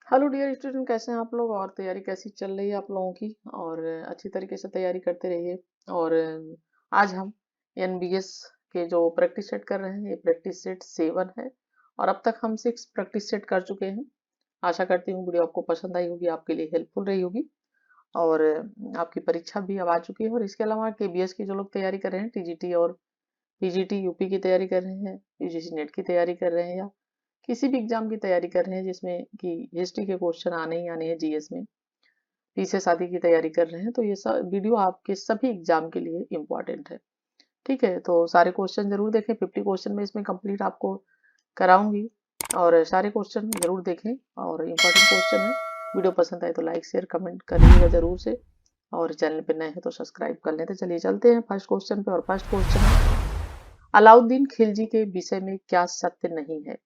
Hello dear student, कैसे हैं आप लोग और तैयारी कैसी चल रही है आप लोगों की। और अच्छी तरीके से तैयारी करते रहिए। और आज हम एनबीएस के जो प्रैक्टिस सेट कर रहे हैं, ये प्रैक्टिस सेट 7 है। और अब तक हम 6 प्रैक्टिस सेट कर चुके हैं। आशा करती हूँ वीडियो आपको पसंद आई होगी, आपके लिए हेल्पफुल रही होगी। और आपकी परीक्षा भी अब आ चुकी है। और इसके अलावा केबीएस की जो लोग तैयारी कर रहे हैं, टीजीटी और पीजीटी यूपी की तैयारी कर रहे हैं, यूजीसी नेट की तैयारी कर रहे हैं, या किसी भी एग्जाम की तैयारी कर रहे हैं जिसमें कि हिस्ट्री के क्वेश्चन आने ही आने हैं जीएस में, पीछे शादी की तैयारी कर रहे हैं, तो ये सब वीडियो आपके सभी एग्जाम के लिए इम्पोर्टेंट है। ठीक है, तो सारे क्वेश्चन जरूर देखें। 50 क्वेश्चन में इसमें कंप्लीट आपको कराऊंगी। और सारे क्वेश्चन जरूर देखें और इम्पोर्टेंट क्वेश्चन है। वीडियो पसंद आए तो लाइक शेयर कमेंट करिएगा जरूर से। और चैनल पे नए हैं तो सब्सक्राइब कर लें। तो चलिए चलते हैं फर्स्ट क्वेश्चन पे। और फर्स्ट क्वेश्चन है, अलाउद्दीन खिलजी के विषय में क्या सत्य नहीं है?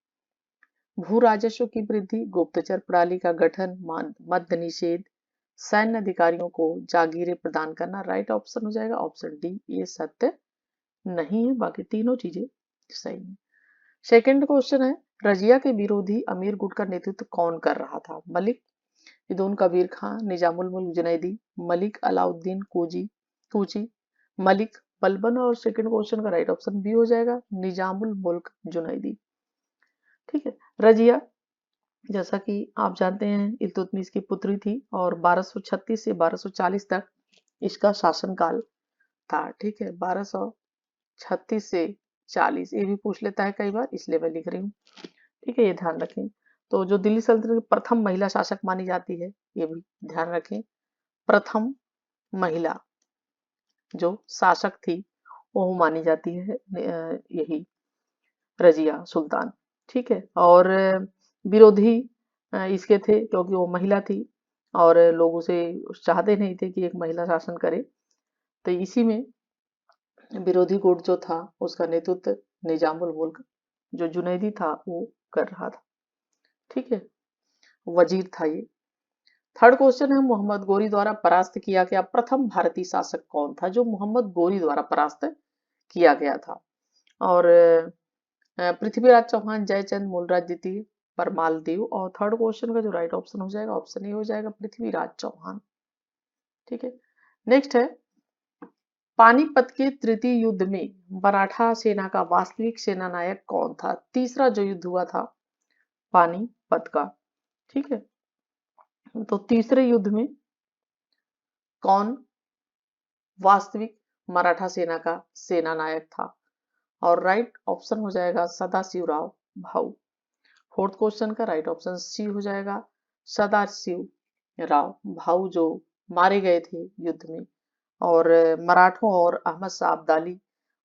भू राजस्व की वृद्धि, गुप्तचर प्रणाली का गठन, मद्य निषेध, सैन्य अधिकारियों को जागीरें प्रदान करना। राइट ऑप्शन हो जाएगा ऑप्शन डी, ये सत्य नहीं है। बाकी तीनों चीजें सही है। सेकंड क्वेश्चन है, रजिया के विरोधी अमीर गुट का नेतृत्व कौन कर रहा था? मलिक इदून कबीर खां, निजामुल मुल्क जुनैदी, मलिक अलाउद्दीन कूची, मलिक बलबन। और सेकंड क्वेश्चन का राइट ऑप्शन बी हो जाएगा, निजामुल मुल्क जुनैदी। ठीक है, रजिया जैसा कि आप जानते हैं इल्तुतमिश की पुत्री थी और 1236 से 1240 तक इसका शासनकाल था। ठीक है, 1236 से 40, ये भी पूछ लेता है कई बार, इसलिए मैं लिख रही हूँ। ठीक है, ये ध्यान रखें। तो जो दिल्ली सल्तनत की प्रथम महिला शासक मानी जाती है, ये भी ध्यान रखें। प्रथम महिला जो शासक थी वो मानी जाती है यही रजिया सुल्तान। ठीक है, और विरोधी इसके थे क्योंकि वो महिला थी और लोग उसे चाहते नहीं थे कि एक महिला शासन करे। तो इसी में विरोधी गुट जो था उसका नेतृत्व निजामुल मुल्क जो जुनैदी था वो कर रहा था। ठीक है, वजीर था ये। थर्ड क्वेश्चन है, मोहम्मद गोरी द्वारा परास्त किया गया प्रथम भारतीय शासक कौन था? जो मोहम्मद गोरी द्वारा परास्त किया गया था। और पृथ्वीराज चौहान, जयचंद, मूलराज द्वितीय, परमाल देव। और थर्ड क्वेश्चन का जो राइट ऑप्शन हो जाएगा ऑप्शन ए हो जाएगा, पृथ्वीराज चौहान। ठीक है, नेक्स्ट है, पानीपत के तृतीय युद्ध में मराठा सेना का वास्तविक सेनानायक कौन था? तीसरा जो युद्ध हुआ था पानीपत का। ठीक है, तो तीसरे युद्ध में कौन वास्तविक मराठा सेना का सेनानायक था? और राइट ऑप्शन हो जाएगा सदाशिवराव भाऊ। फोर्थ क्वेश्चन का राइट ऑप्शन सी हो जाएगा, सदाशिव राव भाऊ, जो मारे गए थे युद्ध में। और मराठों और अहमद शाह अब्दाली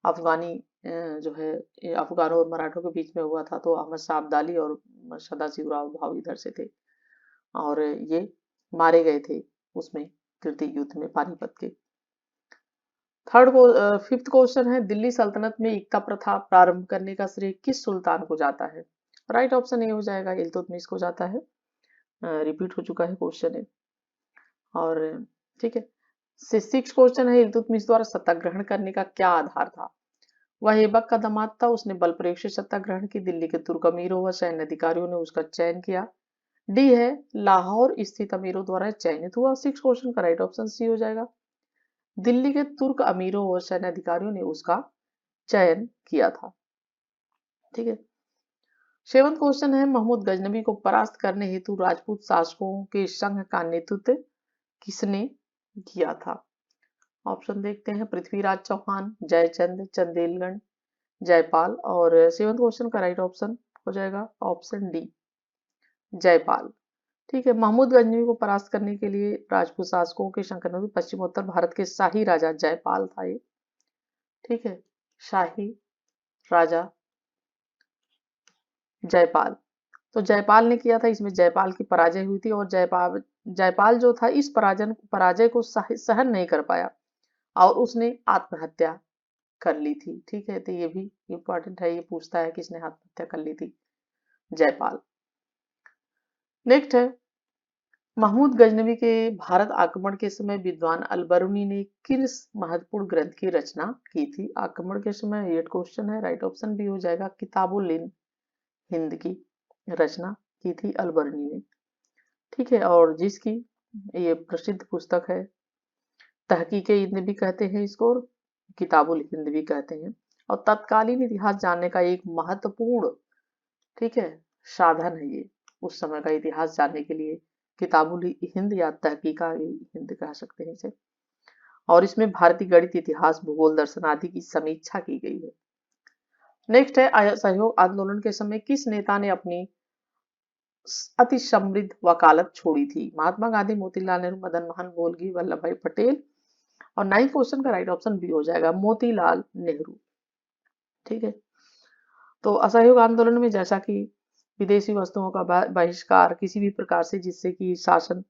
अफगानी जो है अफगानों और मराठों के बीच में हुआ था, तो अहमद शाह अब्दाली और सदाशिव राव भाऊ इधर से थे और ये मारे गए थे उसमें तृतीय युद्ध में पानीपत के। फिफ्थ क्वेश्चन है, दिल्ली सल्तनत में एकता प्रथा प्रारंभ करने का श्रेय किस सुल्तान को जाता है? राइट ऑप्शन ए हो जाएगा, इल्तुतमिश को जाता है। रिपीट हो चुका है क्वेश्चन है। और ठीक है, सिक्स क्वेश्चन है, इल्तुतमिश द्वारा सत्याग्रहण करने का क्या आधार था? वह ऐबक का दामाद था, उसने बल प्रयोग से सत्याग्रहण की। दिल्ली के तुर्क अमीरों व सैन्य अधिकारियों ने उसका चयन किया। डी है, लाहौर स्थित अमीरों द्वारा चयनित हुआ। सिक्स क्वेश्चन का राइट ऑप्शन सी हो जाएगा, दिल्ली के तुर्क अमीरों और सैन्य अधिकारियों ने उसका चयन किया था। ठीक है, सेवंथ क्वेश्चन है, महमूद गजनबी को परास्त करने हेतु राजपूत शासकों के संघ का नेतृत्व किसने किया था? ऑप्शन देखते हैं, पृथ्वीराज चौहान, जयचंद, चंदेलगढ़, जयपाल। और सेवंथ क्वेश्चन का राइट ऑप्शन हो जाएगा ऑप्शन डी, जयपाल। ठीक है, महमूद गजनवी को परास्त करने के लिए राजपूत शासकों के संघ का नेतृत्व पश्चिमोत्तर भारत के शाही राजा जयपाल था ये। ठीक है, शाही राजा जयपाल, तो जयपाल ने किया था। इसमें जयपाल की पराजय हुई थी और जयपाल जो था इस पराजय को सहन नहीं कर पाया और उसने आत्महत्या कर ली थी। ठीक है, तो ये भी इंपॉर्टेंट है, ये पूछता है किसने आत्महत्या कर ली थी? जयपाल। नेक्स्ट है, महमूद गजनवी के भारत आक्रमण के समय विद्वान अलबरूनी ने किस महत्वपूर्ण ग्रंथ की रचना की थी? आक्रमण के समय, ये क्वेश्चन है, राइट ऑप्शन भी हो जाएगा, किताबुल हिंद की रचना की थी अलबरूनी ने। ठीक है, और जिसकी ये प्रसिद्ध पुस्तक है तहकीक हिंद भी कहते हैं इसको, और किताबुल हिंद भी कहते हैं। और तत्कालीन इतिहास जानने का एक महत्वपूर्ण, ठीक है, साधन है ये, उस समय का इतिहास जानने के लिए किताबुल हिंद या तहकीका हिंद कह सकते हैं इसे। और इसमें भारतीय गणित, इतिहास, भूगोल, दर्शन आदि की समीक्षा की गई है। नेक्स्ट है, असहयोग आंदोलन के समय किस नेता ने अपनी अति समृद्ध वकालत छोड़ी थी? महात्मा गांधी, मोतीलाल नेहरू, मदन मोहन गोलगी, वल्लभ भाई पटेल। और 9 क्वेश्चन का राइट ऑप्शन बी हो जाएगा, मोतीलाल नेहरू। ठीक है, तो असहयोग आंदोलन में जैसा कि विदेशी वस्तुओं का बहिष्कार किसी भी प्रकार से, जिससे कि शासन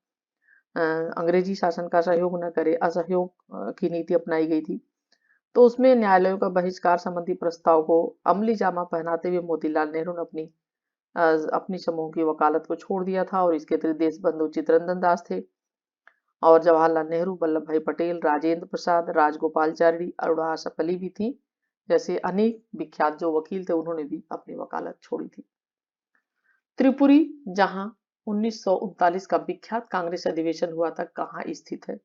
अंग्रेजी शासन का सहयोग न करे, असहयोग की नीति अपनाई गई थी। तो उसमें न्यायालयों का बहिष्कार संबंधी प्रस्ताव को अमली जामा पहनाते हुए मोतीलाल नेहरू ने अपनी समूह की वकालत को छोड़ दिया था, और इसके अतिरिक्त देश बंधु चित्तरंजन दास थे, और जवाहरलाल नेहरू, वल्लभ भाई पटेल, राजेंद्र प्रसाद, राजगोपालचारी, अरुणा असफअली भी थी। जैसे अनेक विख्यात जो वकील थे, उन्होंने भी अपनी वकालत छोड़ी थी। त्रिपुरी, जहां 1939 का विख्यात कांग्रेस अधिवेशन हुआ था, कहाँ स्थित है?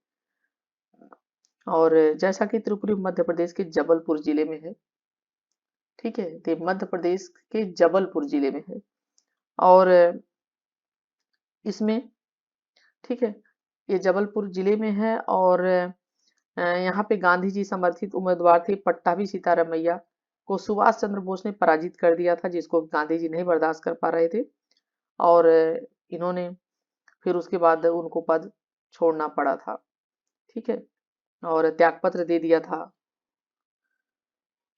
और जैसा कि त्रिपुरी मध्य प्रदेश के जबलपुर जिले में है। ठीक है, तो मध्य प्रदेश के जबलपुर जिले में है। और इसमें, ठीक है, ये जबलपुर जिले में है। और यहाँ पे गांधी जी समर्थित उम्मीदवार थे पट्टाभी सीतारामैया को सुभाष चंद्र बोस ने पराजित कर दिया था, जिसको गांधी जी नहीं बर्दाश्त कर पा रहे थे। और इन्होंने फिर उसके बाद उनको पद छोड़ना पड़ा था। ठीक है, और त्यागपत्र दे दिया था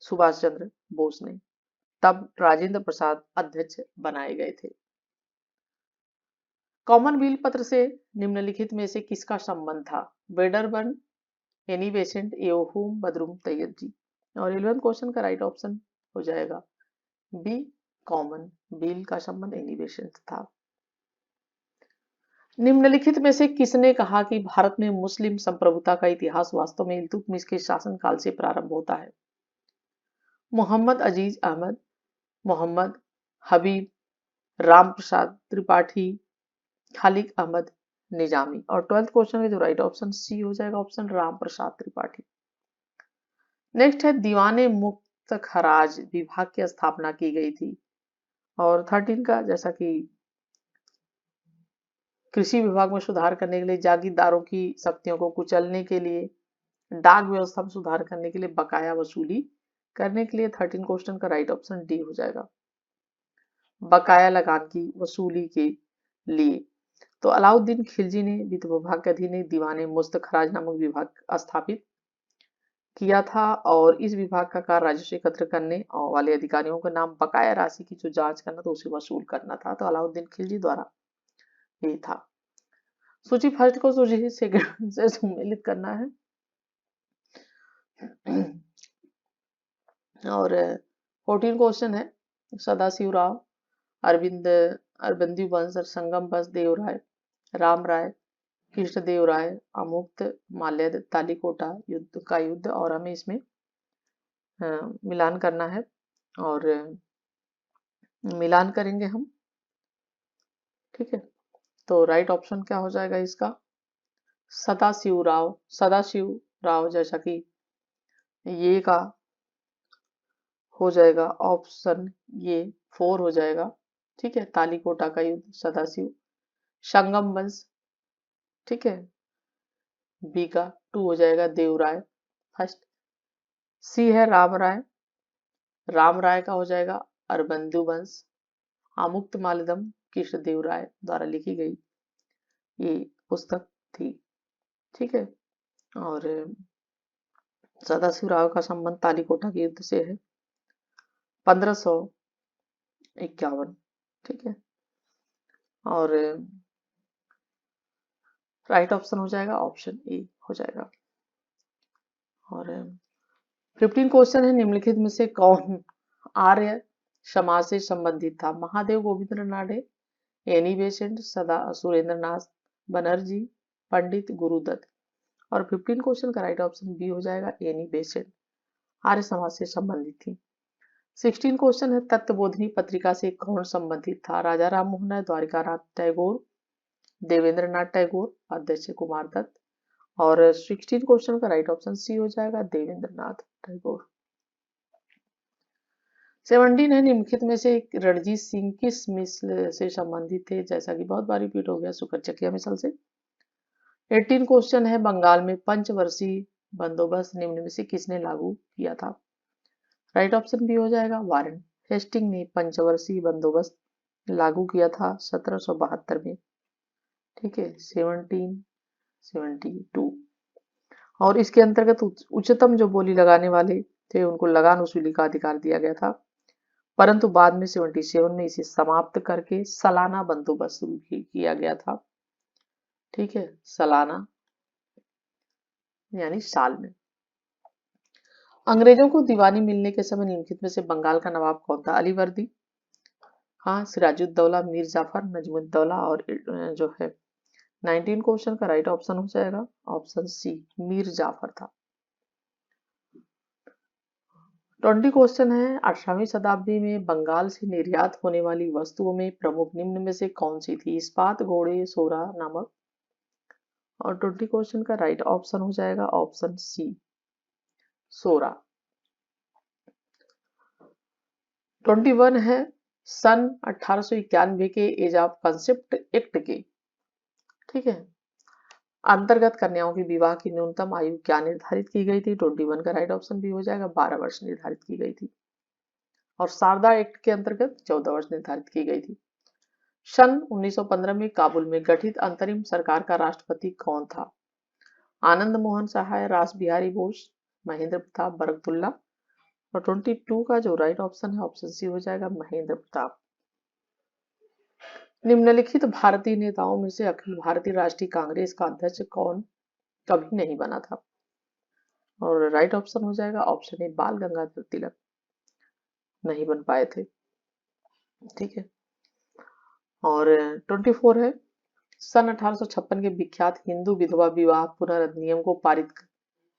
सुभाष चंद्र बोस ने। तब राजेंद्र प्रसाद अध्यक्ष बनाए गए थे। कॉमनवेल्थ पत्र से निम्नलिखित में से किसका संबंध था? वेडरबर्न, एनी बेसेंट, एओहूम, बदरुम तैयब जी। और 11 क्वेश्चन का राइट ऑप्शन हो जाएगा बी, कॉमन वेल्थ का संबंध एनी बेसेंट था। निम्नलिखित में से किसने कहा कि भारत में मुस्लिम संप्रभुता का इतिहास वास्तव में इल्तुतमिश के शासनकाल से प्रारंभ होता है? मोहम्मद अजीज अहमद, मोहम्मद हबीब, राम प्रसाद त्रिपाठी, खालिद अहमद निजामी। और 12th क्वेश्चन का जो राइट ऑप्शन सी हो जाएगा, ऑप्शन राम प्रसाद त्रिपाठी। नेक्स्ट है, दीवाने मुक्त खराज विभाग की स्थापना की गई थी। और 13 का, जैसा कि कृषि विभाग में सुधार करने के लिए, जागीरदारों की शक्तियों को कुचलने के लिए, डाक व्यवस्था में सुधार करने के लिए, बकाया वसूली करने के लिए। 13 क्वेश्चन का राइट ऑप्शन डी हो जाएगा, बकाया लगान की वसूली के लिए। तो अलाउद्दीन खिलजी ने वित्त विभाग के अधीन दीवाने मुस्त खराज नामक विभाग स्थापित किया था, और इस विभाग का कार्य राजस्व एकत्र करने वाले अधिकारियों का नाम बकाया राशि की जो जांच करना था, उसे वसूल करना था। तो अलाउद्दीन खिलजी द्वारा ये था। सूची फर्स्ट को सूची सेकंड से सम्मिलित करना है। और 14 क्वेश्चन है, सदाशिव राव, अरविंद अरबंदी वंश, संगम बस देव राय, राम राय, कृष्णदेव राय, अमुक्त माल्यद, तालीकोटा युद्ध का युद्ध। और हमें इसमें मिलान करना है, और मिलान करेंगे हम। ठीक है, तो राइट ऑप्शन क्या हो जाएगा इसका? सदाशिव राव। सदाशिव राव, जैसा कि ये का हो जाएगा ऑप्शन ये 4 हो जाएगा। ठीक है, तालीकोटा का युद्ध, सदाशिव। संगम वंश, ठीक है, बी का 2 हो जाएगा, देवराय फर्स्ट। सी है राम राय, राम राय का हो जाएगा अरबंदु वंश। आमुक्त मालदम कृष्णदेव राय द्वारा लिखी गई ये पुस्तक थी। ठीक है, और सदाशिव राव का संबंध तालीकोटा के युद्ध से है, 1551। ठीक है, और राइट ऑप्शन हो जाएगा ऑप्शन ए हो जाएगा। और 15 क्वेश्चन है, निम्नलिखित में से कौन आर्य समाज से संबंधित था? महादेव गोविंद रानडे, एनी बेसेंट, सदा सुरेंद्र नाथ बनर्जी, पंडित गुरुदत्त। और 15 क्वेश्चन का राइट ऑप्शन बी हो जाएगा, एनी बेसेंट आर्य समाज से संबंधित थी। 16 क्वेश्चन है, तत्वबोधिनी पत्रिका से कौन संबंधित था? राजा राम मोहन राय, द्वारिका नाथ टैगोर, देवेंद्रनाथ टैगोर, अध्यक्ष कुमार दत्त। और 16 क्वेश्चन का राइट ऑप्शन सी हो जाएगा, देवेंद्रनाथ टैगोर। 17 है, निम्नलिखित में से रणजीत सिंह किस मिसल से संबंधित थे? जैसा कि बहुत बार रिपीट हो गया, सुकरचकिया मिसल से। 18 क्वेश्चन है, बंगाल में पंचवर्षीय बंदोबस्त निम्न में से किसने लागू किया था? राइट ऑप्शन बी हो जाएगा, वारेन हेस्टिंग ने पंचवर्षीय बंदोबस्त लागू किया था 1772 में। ठीक है, 1772। और इसके अंतर्गत उच्चतम जो बोली लगाने वाले थे उनको लगान वसूली का अधिकार दिया गया था, परंतु बाद में 77 में इसे समाप्त करके सालाना बंदोबस्त शुरू किया गया था। ठीक है, सालाना यानी साल में। अंग्रेजों को दीवानी मिलने के समय निम्नलिखित में से बंगाल का नवाब कौन था? अलीवर्दी, हाँ, सिराजुद्दौला, मीर जाफर, नजमुद्दौला। और जो है 19 क्वेश्चन का राइट ऑप्शन हो जाएगा ऑप्शन सी, मीर जाफर था। 20 क्वेश्चन है, 18वीं शताब्दी में बंगाल से निर्यात होने वाली वस्तुओं में प्रमुख निम्न में से कौन सी थी? इस्पात, घोड़े, सोरा, नमक। और 20 क्वेश्चन का राइट ऑप्शन हो जाएगा ऑप्शन सी, सोरा। 21 है, सन 1891 के एज ऑफ कंसेप्ट एक्ट के, ठीक है, अंतर्गत कन्याओं के विवाह की न्यूनतम आयु क्या निर्धारित की गई थी? 21 का राइट ऑप्शन भी हो जाएगा, 12 वर्ष निर्धारित की गई थी। और शारदा एक्ट के अंतर्गत 14 वर्ष निर्धारित की गई थी। सन 1915 में काबुल में गठित अंतरिम सरकार का राष्ट्रपति कौन था? आनंद मोहन सहाय, रास बिहारी बोस, महेंद्र प्रताप बरकतुल्ला। और 22 का जो राइट ऑप्शन है ऑप्शन सी हो जाएगा, महेंद्र प्रताप। निम्नलिखित भारतीय नेताओं में से अखिल भारतीय राष्ट्रीय कांग्रेस का अध्यक्ष कौन कभी नहीं बना था? और राइट ऑप्शन हो जाएगा ऑप्शन ए, बाल गंगाधर तिलक नहीं बन पाए थे। ठीक है, और 24 है, सन 1856 के विख्यात हिंदू विधवा विवाह पुनर्नियम को पारित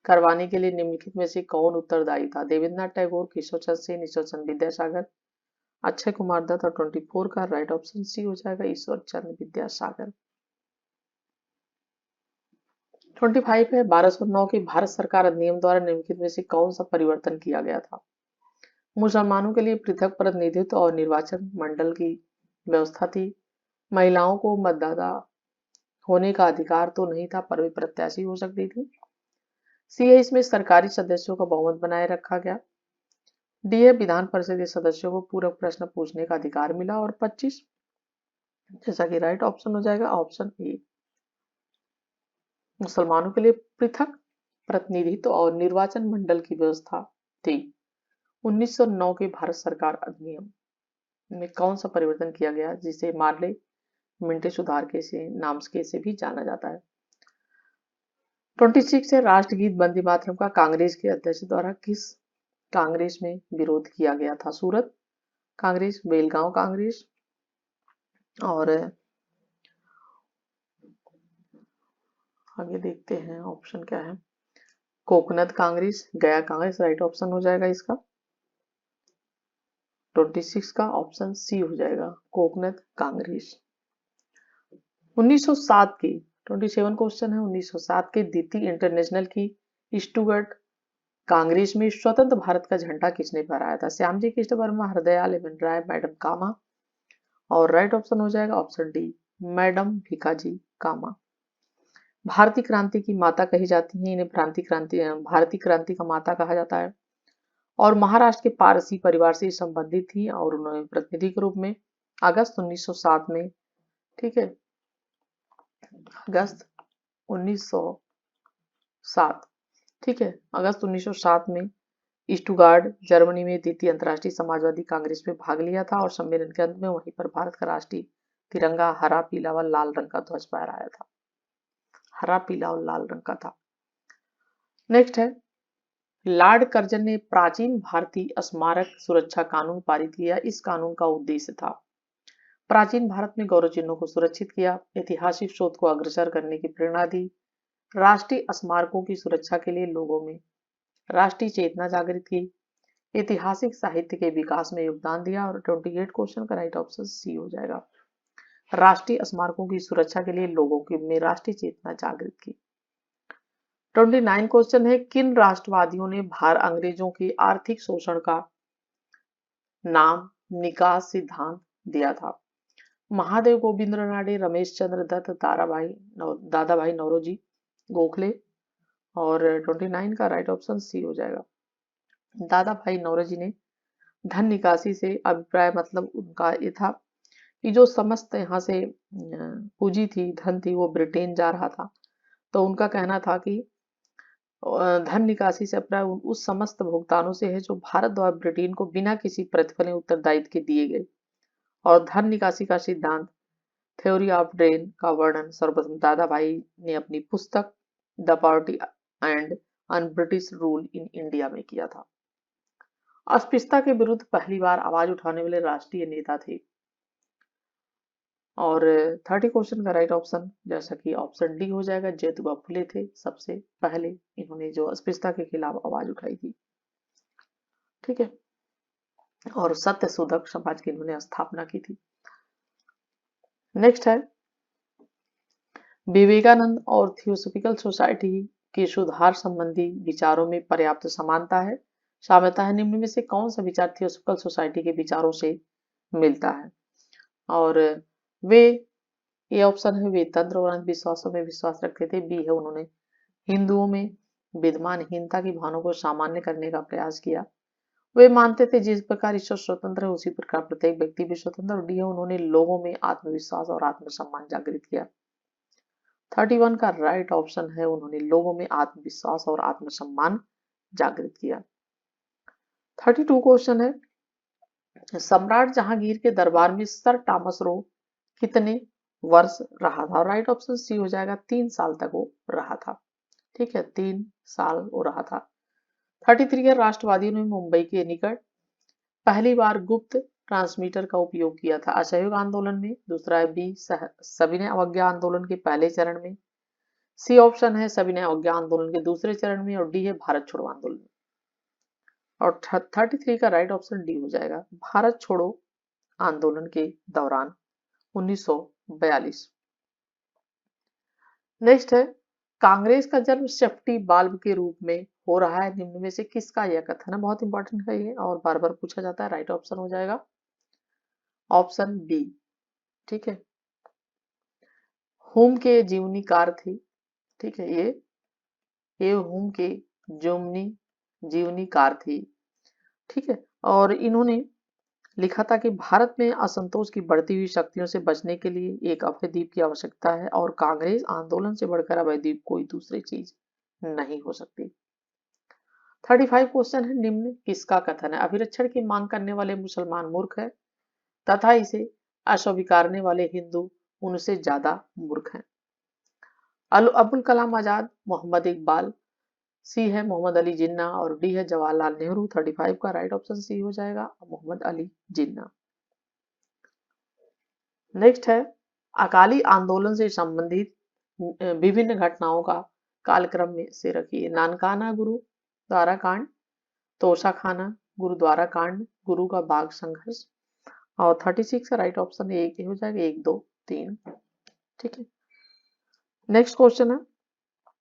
करवाने के लिए निम्नलिखित में से कौन उत्तरदायी था? देवेंद्रनाथ टैगोर, केशव चंद्र सेन, ईश्वर चंद्र विद्यासागर, अक्षय कुमार दत्त। और 24 का राइट ऑप्शन सी हो जाएगा, ईश्वर चंद्र विद्यासागर। 25 है, 1209 के भारत सरकार अधिनियम द्वारा निम्नलिखित में से कौन सा परिवर्तन किया गया था? मुसलमानों के लिए पृथक प्रतिनिधित्व और निर्वाचन मंडल की व्यवस्था थी। महिलाओं को मतदाता होने का अधिकार तो नहीं था, पर वे प्रत्याशी हो सकती थी। सी है, इसमें सरकारी सदस्यों का बहुमत बनाए रखा गया। डी है, विधान परिषद के सदस्यों को पूरक प्रश्न पूछने का अधिकार मिला। और 25 जैसा कि राइट ऑप्शन हो जाएगा ऑप्शन ए, मुसलमानों के लिए पृथक प्रतिनिधित्व और निर्वाचन मंडल की व्यवस्था थी। 1909 के भारत सरकार अधिनियम में कौन सा परिवर्तन किया गया जिसे मार्ले मिंटे सुधार के से नाम से भी जाना जाता है? 26 है, राष्ट्रगीत वंदे मातरम का कांग्रेस के अध्यक्ष द्वारा किस कांग्रेस में विरोध किया गया था? सूरत कांग्रेस, बेलगांव कांग्रेस। और आगे देखते हैं ऑप्शन क्या है, कोकनद कांग्रेस, गया कांग्रेस। राइट ऑप्शन हो जाएगा इसका 26 का ऑप्शन सी हो जाएगा, कोकनद कांग्रेस। 1907 की 27 क्वेश्चन है, 1907 के द्वितीय इंटरनेशनल की स्टुअर्ट कांग्रेस में स्वतंत्र भारत का झंडा किसने फहराया था? श्यामजी कृष्ण वर्मा, हृदयाल एवं राय, मैडम कामा। और राइट ऑप्शन हो जाएगा ऑप्शन डी, मैडम भिकाजी कामा। भारतीय क्रांति की माता कही जाती है, इन्हें भारतीय क्रांति का माता कहा जाता है। और महाराष्ट्र के पारसी परिवार से संबंधित थी और उन्होंने प्रतिनिधि के रूप में अगस्त 1907 में, ठीक है, अगस्त 1907, ठीक है, अगस्त 1907 में स्टुगार्ड जर्मनी में द्वितीय अंतर्राष्ट्रीय समाजवादी कांग्रेस में भाग लिया था। और सम्मेलन के अंत में वहीं पर भारत का राष्ट्रीय तिरंगा हरा, पीला व लाल रंग का ध्वज फहराया था। हरा, पीला और लाल रंग का था। नेक्स्ट है, लॉर्ड कर्जन ने प्राचीन भारतीय स्मारक सुरक्षा कानून पारित किया। इस कानून का उद्देश्य था प्राचीन भारत में गौरव चिन्हों को सुरक्षित किया, ऐतिहासिक शोध को अग्रसर करने की प्रेरणा दी, राष्ट्रीय स्मारकों की सुरक्षा के लिए लोगों में राष्ट्रीय चेतना जागृत की, ऐतिहासिक साहित्य के विकास में योगदान दिया। और 28 क्वेश्चन का राइट ऑप्शन सी हो जाएगा, राष्ट्रीय स्मारकों की सुरक्षा के लिए लोगों की में राष्ट्रीय चेतना जागृत की। 29 क्वेश्चन है, किन राष्ट्रवादियों ने अंग्रेजों के आर्थिक शोषण का नाम निकास सिद्धांत दिया था? महादेव गोविंद रानडे, रमेश चंद्र दत्त, दादा भाई नौरोजी, गोखले। और 29 का राइट ऑप्शन सी हो जाएगा। दादा भाई नौरोजी ने धन निकासी से अभिप्राय मतलब उनका ये था कि जो समस्त यहाँ से पूंजी थी, धन थी, वो ब्रिटेन जा रहा था। तो उनका कहना था कि धन निकासी से अभिप्राय उस समस्त भुगतानों से है जो भारत द्वारा ब्रिटेन को बिना किसी प्रतिफल उत्तरदायित्व के दिए गए। और धन निकासी का सिद्धांत थ्योरी ऑफ ड्रेन का वर्णन सर्वप्रथम दादा भाई ने अपनी पुस्तक the party and un British rule in India में किया था। अस्पृश्यता के विरुद्ध पहली बार आवाज उठाने वाले राष्ट्रीय नेता थे। और 30 क्वेश्चन का राइट ऑप्शन जैसा कि ऑप्शन डी हो जाएगा, ज्योतिबा फुले थे सबसे पहले, इन्होंने जो अस्पृश्यता के खिलाफ आवाज उठाई थी। ठीक है, और सत्य शोधक समाज की इन्होंने स्थापना की थी। नेक्स्ट है, विवेकानंद और थियोसॉफिकल सोसाइटी के सुधार संबंधी विचारों में पर्याप्त समानता है, साम्यता है। निम्न में से कौन सा विचार थियोसॉफिकल सोसाइटी के विचारों से मिलता है? और वे, ये ऑप्शन है, वे तंत्र और अंधविश्वासों में विश्वास रखते थे। बी है, उन्होंने हिंदुओं में विद्यमानहीनता की भावना को सामान्य करने का प्रयास किया। वे मानते थे जिस प्रकार ईश्वर स्वतंत्र है उसी प्रकार प्रत्येक व्यक्ति भी स्वतंत्र। और डी है, उन्होंने लोगों में आत्मविश्वास और आत्मसम्मान जागृत किया। 31 का राइट ऑप्शन है, उन्होंने लोगों में आत्मविश्वास और आत्मसम्मान जागृत किया। 32 क्वेश्चन है, सम्राट जहांगीर के दरबार में सर टॉमस रो कितने वर्ष रहा था? राइट ऑप्शन सी हो जाएगा, 3 साल तक वो रहा था। ठीक है, 3 साल वो रहा था। 33 है, राष्ट्रवादियों ने मुंबई के निकट पहली बार गुप्त ट्रांसमीटर का उपयोग किया था? असहयोग आंदोलन में। दूसरा है बी, सविनय अवज्ञा आंदोलन के पहले चरण में। सी ऑप्शन है, सविनय अवज्ञा आंदोलन के दूसरे चरण में। और डी है, भारत छोड़ो आंदोलन में। और 33 का राइट ऑप्शन डी हो जाएगा, भारत छोड़ो आंदोलन के दौरान 1942। नेक्स्ट है, कांग्रेस का जन्म सेफ्टी बाल्ब के रूप में हो रहा है, निम्न में से किसका यह कथन है? बहुत इंपॉर्टेंट है ये और बार बार पूछा जाता है। राइट ऑप्शन हो जाएगा ऑप्शन बी। ठीक है, हुम के जीवनी कार थी। ठीक है, ये हुम के जीवनी कार थी। ठीक है, और इन्होंने लिखा था कि भारत में असंतोष की बढ़ती हुई शक्तियों से बचने के लिए एक अभयद्वीप की आवश्यकता है और कांग्रेस आंदोलन से बढ़कर अभयद्वीप कोई दूसरी चीज नहीं हो सकती। 35 क्वेश्चन है, निम्न किसका कथन है? अभिरक्षण की मांग करने वाले मुसलमान मूर्ख है तथा इसे अस्वीकारने वाले हिंदू उनसे ज्यादा मूर्ख हैं। अबुल कलाम आजाद, मोहम्मद इकबाल। सी है, मोहम्मद अली जिन्ना। और डी है, जवाहरलाल नेहरू। 35 का राइट ऑप्शन सी हो जाएगा, मोहम्मद अली जिन्ना। नेक्स्ट है, अकाली आंदोलन से संबंधित विभिन्न घटनाओं का कालक्रम में से रखिए। नानकाना गुरुद्वारा कांड, तोशाखाना गुरुद्वारा कांड, गुरु का बाग संघर्ष। और 36 का राइट ऑप्शन एक हो जाएगा, 1, 2, 3। ठीक है, नेक्स्ट क्वेश्चन है,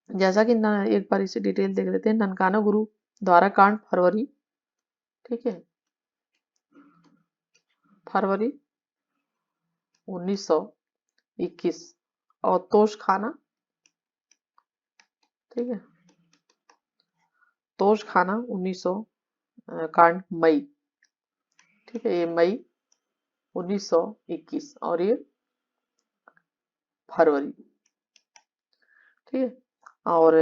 जैसा कि एक बार इसे डिटेल देख लेते हैं। ननकाना गुरुद्वारा कांड फरवरी, ठीक है, फरवरी 1921। और तोशखाना, ठीक है, तोशखाना 1900 कांड मई। ठीक है, ये मई 1921 और ये फरवरी। ठीक है, और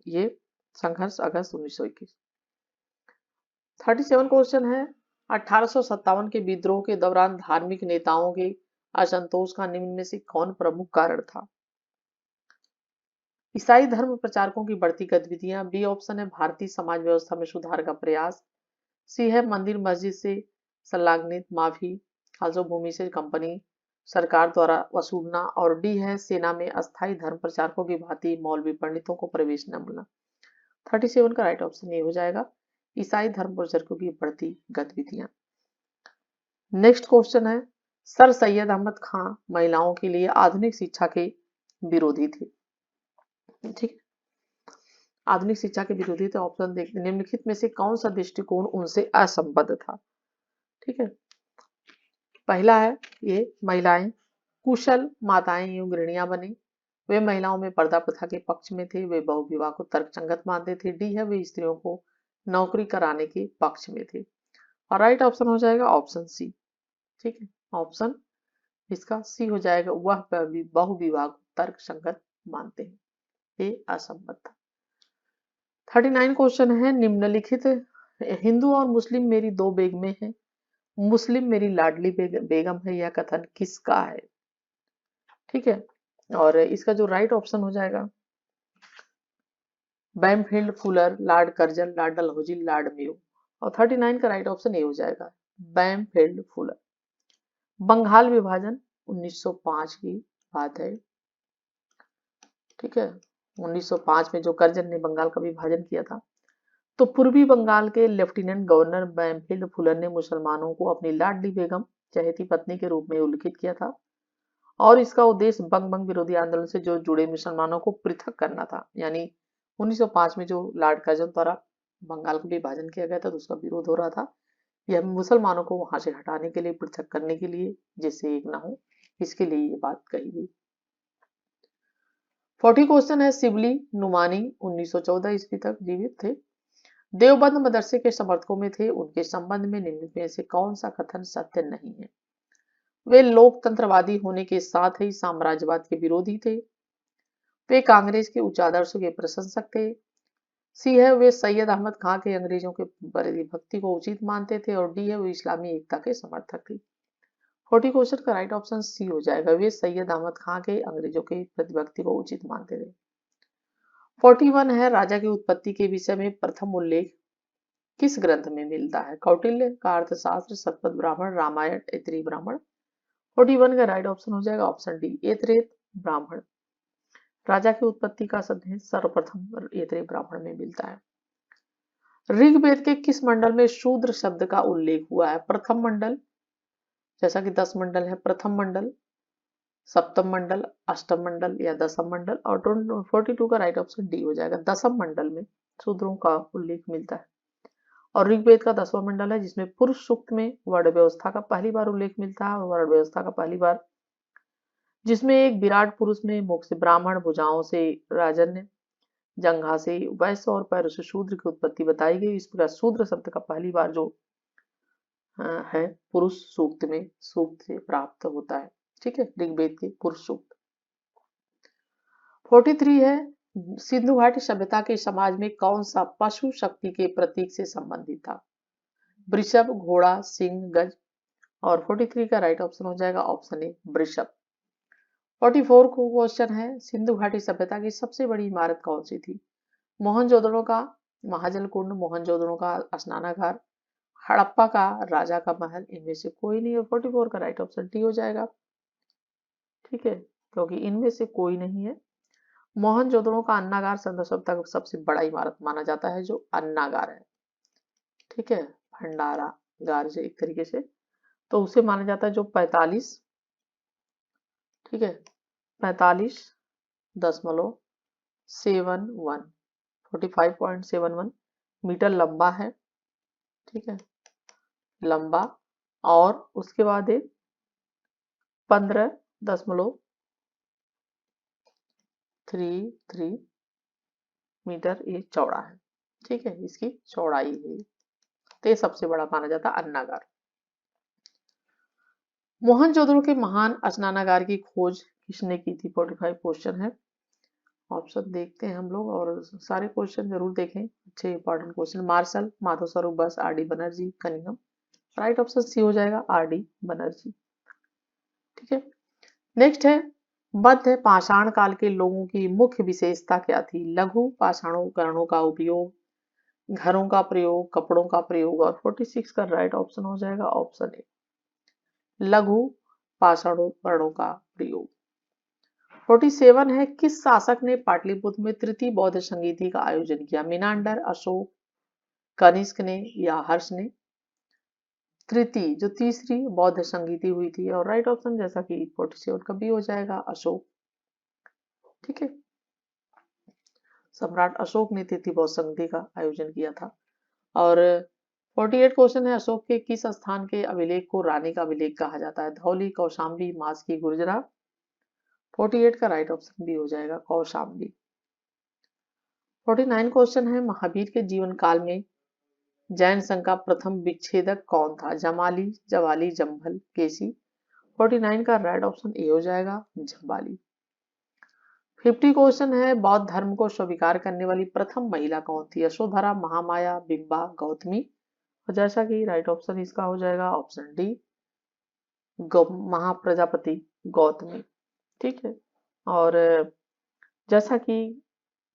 ये संघर्ष अगस्त 1921। 37 क्वेश्चन है, 1857 के विद्रोह के दौरान धार्मिक नेताओं के असंतोष का निम्न में से कौन प्रमुख कारण था? ईसाई धर्म प्रचारकों की बढ़ती गतिविधियां। बी ऑप्शन है, भारतीय समाज व्यवस्था में सुधार का प्रयास। सी है, मंदिर मस्जिद से संलग्नित माफी, खालसा भूमि से कंपनी सरकार द्वारा वसूलना। और डी है, सेना में अस्थायी धर्म प्रचारकों की भांति मौलवी पंडितों को प्रवेश न मिलना। 37 का राइट ऑप्शन ये हो जाएगा, ईसाई धर्म प्रचारकों की बढ़ती गतिविधियां। नेक्स्ट क्वेश्चन है, सर सैयद अहमद खान महिलाओं के लिए आधुनिक शिक्षा के विरोधी थे। ठीक है, आधुनिक शिक्षा के विरोधी थे। ऑप्शन देखते, निम्नलिखित में से कौन सा दृष्टिकोण उनसे असंबद्ध था। ठीक है, पहला है ये, महिलाएं कुशल माताएं एवं गृहणियां बने, वे महिलाओं में पर्दा प्रथा के पक्ष में थे, वे बहुविवाह को तर्कसंगत मानते थे। डी है, वे स्त्रियों को नौकरी कराने के पक्ष में थे। और राइट ऑप्शन हो जाएगा ऑप्शन सी। ठीक है, ऑप्शन इसका सी हो जाएगा, वह बहुविवाह को तर्कसंगत मानते हैं, ये असंबद्ध था। 39 क्वेश्चन है, निम्नलिखित हिंदू और मुस्लिम मेरी दो बेगमें हैं, मुस्लिम मेरी लाडली बेगम है, यह कथन किसका है। ठीक है, और इसका जो राइट ऑप्शन हो जाएगा Bampfylde Fuller, Lord Curzon, Lord Dalhousie, Lord Mayo. और 39 का राइट ऑप्शन ये हो जाएगा बैमफील्ड फुलर। बंगाल विभाजन 1905 की बात है। ठीक है, 1905 में जो कर्जन ने बंगाल का विभाजन किया था, तो पूर्वी बंगाल के लेफ्टिनेंट गवर्नर बैमफील्ड फुलर ने मुसलमानों को अपनी लाडली बेगम चहेती पत्नी के रूप में उल्लेखित किया था, और इसका उद्देश्य बंग विरोधी आंदोलन से जो जुड़े मुसलमानों को पृथक करना था। यानी 1905 में जो लॉर्ड कर्जन द्वारा बंगाल का विभाजन किया गया था, तो उसका विरोध हो रहा था, यह मुसलमानों को वहां से हटाने के लिए, पृथक करने के लिए, जिससे एक ना हो, इसके लिए ये बात कही गई। 40 क्वेश्चन है, शिबली नुमानी 1914 ईस्वी तक जीवित थे, देवबंद मदरसे के समर्थकों में थे, उनके संबंध में निम्न में से कौन सा कथन सत्य नहीं है। वे लोकतंत्रवादी होने के साथ ही साम्राज्यवाद के विरोधी थे, वे कांग्रेस के उच्च आदर्शों के प्रशंसक थे। सी है, वे सैयद अहमद खां के अंग्रेजों के प्रति भक्ति को उचित मानते थे। और डी है, वे इस्लामी एकता के समर्थक थे। 40 क्वेश्चन का राइट ऑप्शन सी हो जाएगा, वे सैयद अहमद खां के अंग्रेजों के प्रति भक्ति को उचित मानते थे। 41 है, राजा की उत्पत्ति के विषय में प्रथम उल्लेख किस ग्रंथ में मिलता है। कौटिल्य का अर्थशास्त्र, शतपथ ब्राह्मण, रामायण, ऐतरेय ब्राह्मण। 41 का राइट ऑप्शन हो जाएगा ऑप्शन डी, ऐतरेय ब्राह्मण। राजा की उत्पत्ति का संदेश सर्वप्रथम ऐतरेय ब्राह्मण में मिलता है। ऋग्वेद के किस मंडल में शूद्र शब्द का उल्लेख हुआ है। प्रथम मंडल, जैसा कि 10 मंडल है, प्रथम मंडल, सप्तम मंडल, अष्टम मंडल या दसम मंडल। और 42 का राइट ऑप्शन डी हो जाएगा, दसम मंडल में शूद्रों का उल्लेख मिलता है। और ऋग्वेद का 10वां मंडल है, जिसमें पुरुष सूक्त में वर्ण व्यवस्था का पहली बार उल्लेख मिलता है। और वर्ण व्यवस्था का पहली बार, जिसमें एक विराट पुरुष में, मुख से ब्राह्मण, भुजाओं से राजन्य, जंघा से वैश्य और पैरों से शूद्र की उत्पत्ति बताई गई। इस प्रकार शूद्र शब्द का पहली बार जो है पुरुष सूक्त में, सूक्त से प्राप्त होता है। ठीक है, ऋग्वेद के पुरुष सूक्त। 43 है, सिंधु घाटी सभ्यता के समाज में कौन सा पशु शक्ति के प्रतीक से संबंधित था। वृषभ, घोड़ा, सिंह, गज। और 43 का राइट ऑप्शन हो जाएगा ऑप्शन ए, वृषभ। 44 को क्वेश्चन है, सिंधु घाटी सभ्यता की सबसे बड़ी इमारत कौन सी थी। मोहनजोदड़ो का महाजल कुंड, मोहनजोदड़ो का स्नानागार, हड़प्पा का राजा का महल, इनमें से कोई नहीं। और 44 का राइट ऑप्शन डी हो जाएगा। ठीक है, क्योंकि इनमें से कोई नहीं है। मोहनजोदड़ो का अन्नागार सिंधु सभ्यता का सबसे बड़ा इमारत माना जाता है, जो अन्नागार है। ठीक है, भंडारा गार से एक तरीके से, तो उसे माना जाता है जो 45, ठीक है, 45.71 45.71 मीटर लंबा है। ठीक है, लंबा। और उसके बाद 15.33 मीटर ये चौड़ा है। ठीक है, इसकी चौड़ाई है, तो ये सबसे बड़ा माना जाता है अन्नागार। मोहनजोदड़ो के महान स्नानागार की खोज किसने की थी। 45 क्वेश्चन है, ऑप्शन देखते हैं हम लोग, और सारे क्वेश्चन जरूर देखें, अच्छे important question. Martial, Madhav Swarup Vats, R D Banerjee, Cunningham. Right option C हो जाएगा, आर डी बनर्जी। ठीक है, नेक्स्ट है, मध्य पाषाण काल के लोगों की मुख्य विशेषता क्या थी। लघु पाषाणोकरणों का उपयोग, घरों का प्रयोग, कपड़ों का प्रयोग। और 46 का राइट ऑप्शन हो जाएगा ऑप्शन ए, लघु पाषाणोकरणों का प्रयोग। 47 है, किस शासक ने पाटलिपुत्र में तृतीय बौद्ध संगीति का आयोजन किया। मिनांडर, अशोक, कनिष्क ने या हर्ष ने। तृतीय जो तीसरी बौद्ध संगीति हुई थी। और राइट ऑप्शन जैसा कि 47 का बी हो जाएगा, अशोक। ठीक है, सम्राट अशोक ने तृतीय बौद्ध संधि का आयोजन किया था। और 48 क्वेश्चन है, अशोक के किस स्थान के अभिलेख को रानी का अभिलेख कहा जाता है? धौली, कौशाम्बी, मास्की, गुर्जरा। 48 का राइट ऑप्शन बी हो जाएगा, कौशाम्बी। 49 क्वेश्चन है, महावीर के जीवन काल में जैन संघ का प्रथम विच्छेदक कौन था? जमाली, जवाली, जम्भल, केसी। 49 का राइट ऑप्शन ए हो जाएगा, जम्बाली। 50 क्वेश्चन है, बौद्ध धर्म को स्वीकार करने वाली प्रथम महिला कौन थी? यशोधरा, महामाया, बिंबा, गौतमी। और जैसा कि राइट ऑप्शन इसका हो जाएगा ऑप्शन डी, महाप्रजापति गौतमी। ठीक है, और जैसा कि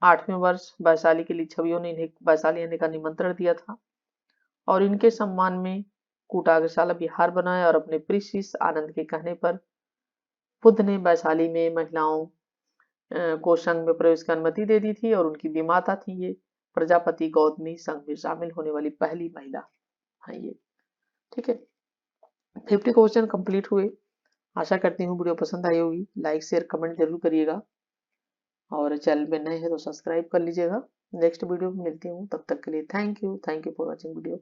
8वें वर्ष वैशाली के लिए छवियों ने इन्हें वैशाली आने का निमंत्रण दिया था और इनके सम्मान में कूटागरशाला बिहार बनाया। और अपने प्रिय शिष्य आनंद के कहने पर बुद्ध ने वैशाली में महिलाओं को संघ में प्रवेश की अनुमति दे दी थी और उनकी विमाता थी ये प्रजापति गौतमी, संघ में शामिल होने वाली पहली महिला है ये। ठीक है, 50 क्वेश्चन कंप्लीट हुए। आशा करती हूँ वीडियो पसंद आई होगी। लाइक शेयर कमेंट जरूर करिएगा और चैनल में नए हैं तो सब्सक्राइब कर लीजिएगा। नेक्स्ट वीडियो में मिलती हूँ, तब तक के लिए thank you for watching video.